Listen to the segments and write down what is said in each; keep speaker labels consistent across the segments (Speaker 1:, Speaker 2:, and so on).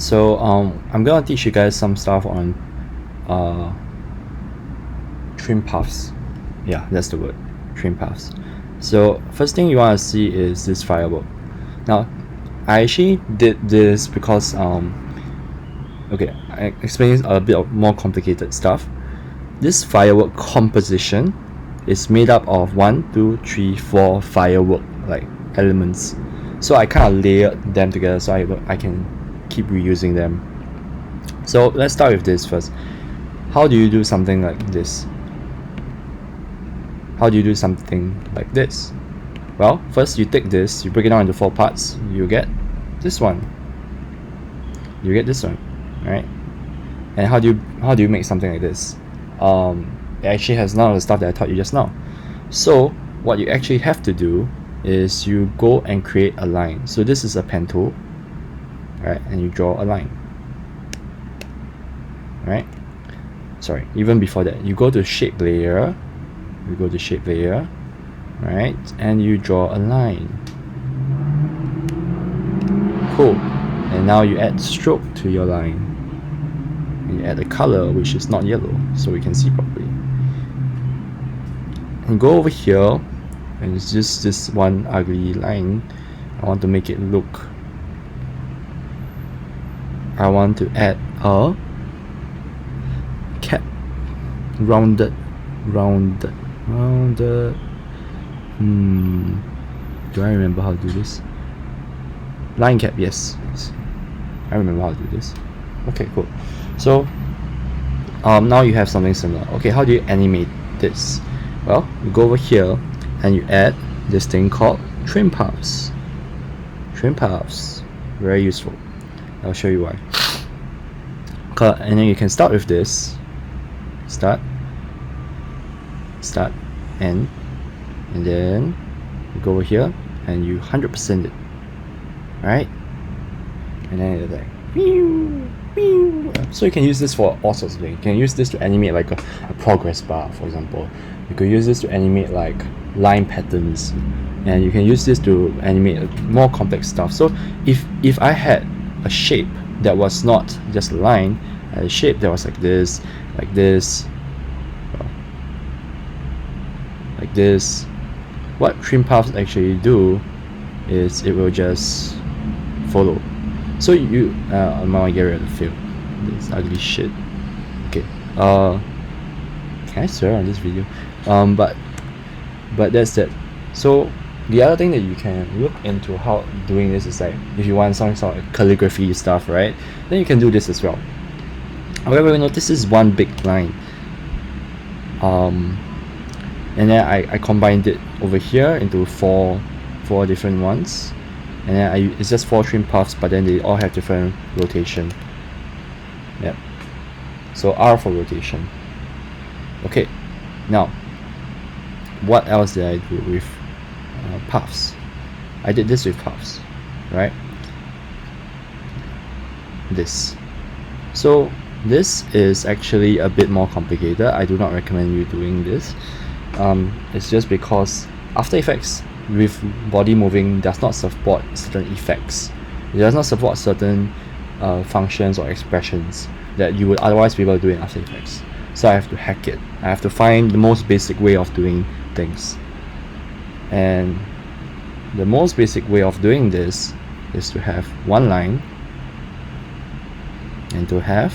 Speaker 1: So I'm gonna teach you guys some stuff on trim paths. Yeah, that's the word, trim paths. So first thing you want to see is this firework. Now I actually did this because okay, I explain a bit of more complicated stuff. This firework composition is made up of 1, 2, 3, 4 firework like elements. So I kind of layered them together so I can keep reusing them. So let's start with this first. How do you do something like this? How do you do something like this? Well, first you take this, you break it down into 4 parts, you get this one. You get this one, right? And how do you make something like this? It actually has none of the stuff that I taught you just now. So what you actually have to do is you go and create a line. So this is a pen tool, right? And you draw a line, right? Sorry, even before that, you go to shape layer, right? And you draw a line. Cool. And now you add stroke to your line. And you add a color which is not yellow so we can see properly. And go over here, and it's just this one ugly line. I want to make it look. I want to add a cap, rounded. Do I remember how to do this? Line cap, yes. I remember how to do this. Okay, cool. So now you have something similar. Okay, how do you animate this? Well, you go over here and you add this thing called trim paths. Trim paths, very useful. I'll show you why. And then you can start with this. Start, end, and then you go over here and you 100% it, right? And then it's like so you can use this for all sorts of things. You can use this to animate like a progress bar, for example. You could use this to animate like line patterns, and you can use this to animate more complex stuff. So if I had a shape that was not just a line, I had a shape that was like this, like this, like this, what trim paths actually do is it will just follow. So you I might get rid of the fill. This ugly shit. Okay. Can I swear on this video? But that's that. So the other thing that you can look into how doing this is like if you want some sort of calligraphy stuff, right? Then you can do this as well. However, this is one big line. And then I combined it over here into four different ones. And then it's just 4 trim paths, but then they all have different rotation. Yep. So R for rotation. Okay. Now, what else did I do with paths? I did this with paths, right? This. So this is actually a bit more complicated. I do not recommend you doing this. It's just because After Effects with body moving does not support certain effects. It does not support certain functions or expressions that you would otherwise be able to do in After Effects. So I have to hack it. I have to find the most basic way of doing things. And the most basic way of doing this is to have one line and to have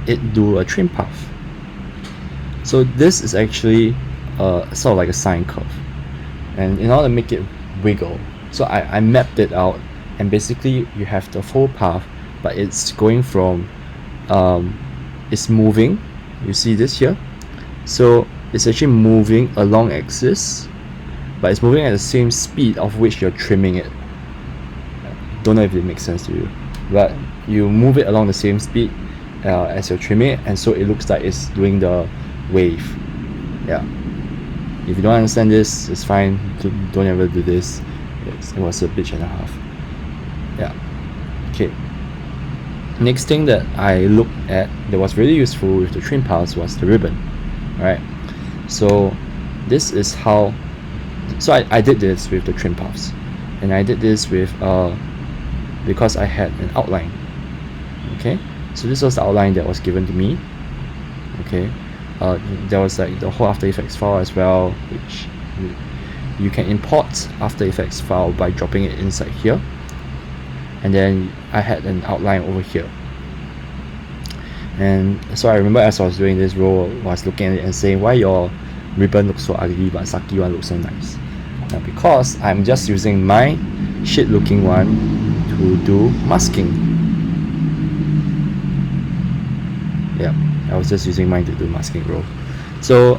Speaker 1: it do a trim path. So this is actually sort of like a sine curve, and in order to make it wiggle, so I mapped it out, and basically you have the full path, but it's going from it's moving. You see this here, so it's actually moving along axis, but it's moving at the same speed of which you're trimming it. Don't know if it makes sense to you, but you move it along the same speed as you're trimming it, and so it looks like it's doing the wave. Yeah. If you don't understand this, it's fine. Don't ever do this. It was a bitch and a half. Yeah. Okay. Next thing that I looked at that was really useful with the trim paths was the ribbon. Right. So this is how. So I did this with the trim paths, and I did this with because I had an outline. Okay, so this was the outline that was given to me. Okay, there was like the whole After Effects file as well, which you can import After Effects file by dropping it inside here, and then I had an outline over here. And so I remember as I was doing this row, I was looking at it and saying, why your ribbon looks so ugly but Saki one looks so nice? Now because I'm just using my shit looking one to do masking. Yeah, I was just using mine to do masking row. So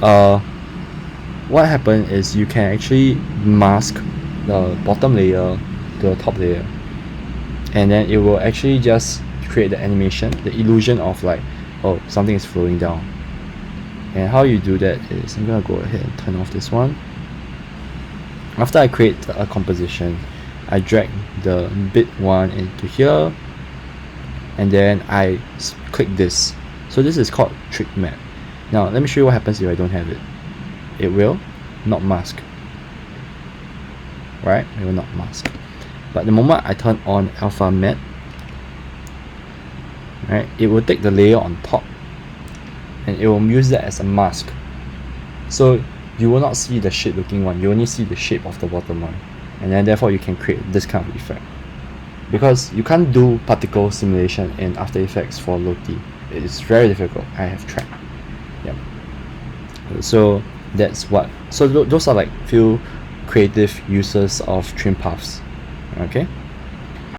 Speaker 1: what happened is you can actually mask the bottom layer to the top layer, and then it will actually just create the animation, the illusion of like, oh, something is flowing down. And how you do that is, I'm gonna go ahead and turn off this one. After I create a composition, I drag the bit one into here, and then I click this. So this is called Trick Map. Now let me show you what happens if I don't have it. It will not mask, right? It will not mask. But the moment I turn on Alpha Matte, right, it will take the layer on top and it will use that as a mask. So you will not see the shit looking one, you only see the shape of the bottom one, and then therefore you can create this kind of effect. Because you can't do particle simulation in After Effects for Lottie. It is very difficult. I have tried. Yeah. So that's what. So those are like few creative uses of trim paths. Okay.